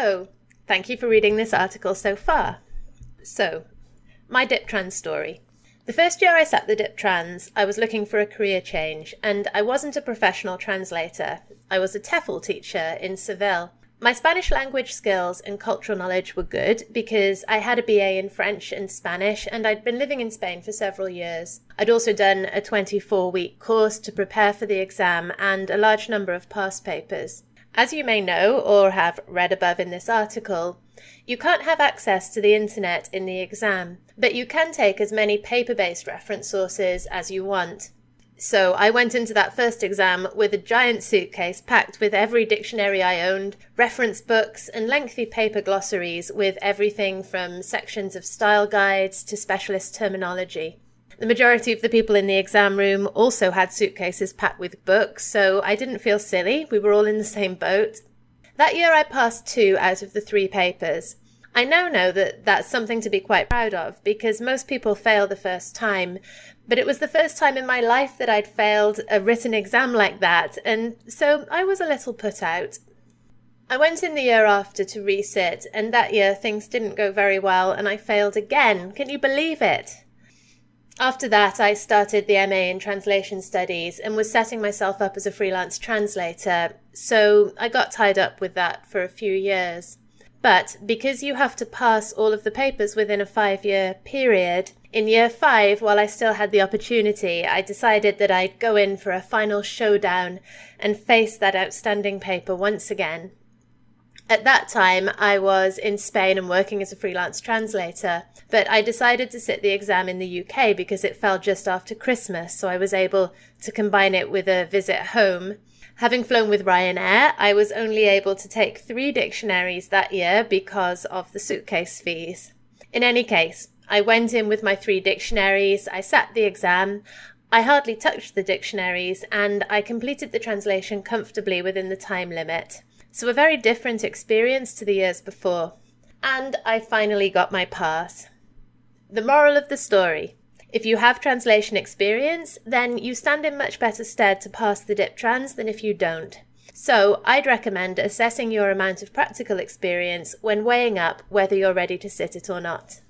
Hello! Thank you for reading this article so far. So, my DipTrans story. The first year I sat the DipTrans, I was looking for a career change, and I wasn't a professional translator. I was a TEFL teacher in Seville. My Spanish language skills and cultural knowledge were good because I had a BA in French and Spanish, and I'd been living in Spain for several years. I'd also done a 24-week course to prepare for the exam and a large number of past papers. As you may know or have read above in this article, you can't have access to the internet in the exam, but you can take as many paper-based reference sources as you want. So I went into that first exam with a giant suitcase packed with every dictionary I owned, reference books, and lengthy paper glossaries with everything from sections of style guides to specialist terminology. The majority of the people in the exam room also had suitcases packed with books, so I didn't feel silly. We were all in the same boat. That year I passed 2 out of the 3 papers. I now know that that's something to be quite proud of, because most people fail the first time, but it was the first time in my life that I'd failed a written exam like that, and so I was a little put out. I went in the year after to resit, and that year things didn't go very well, and I failed again. Can you believe it? After that, I started the MA in Translation Studies and was setting myself up as a freelance translator, so I got tied up with that for a few years. But because you have to pass all of the papers within a 5-year period, in year 5, while I still had the opportunity, I decided that I'd go in for a final showdown and face that outstanding paper once again. At that time, I was in Spain and working as a freelance translator, but I decided to sit the exam in the UK because it fell just after Christmas, so I was able to combine it with a visit home. Having flown with Ryanair, I was only able to take 3 dictionaries that year because of the suitcase fees. In any case, I went in with my 3 dictionaries, I sat the exam, I hardly touched the dictionaries, and I completed the translation comfortably within the time limit. So a very different experience to the years before. And I finally got my pass. The moral of the story: if you have translation experience, then you stand in much better stead to pass the DipTrans than if you don't. So I'd recommend assessing your amount of practical experience when weighing up whether you're ready to sit it or not.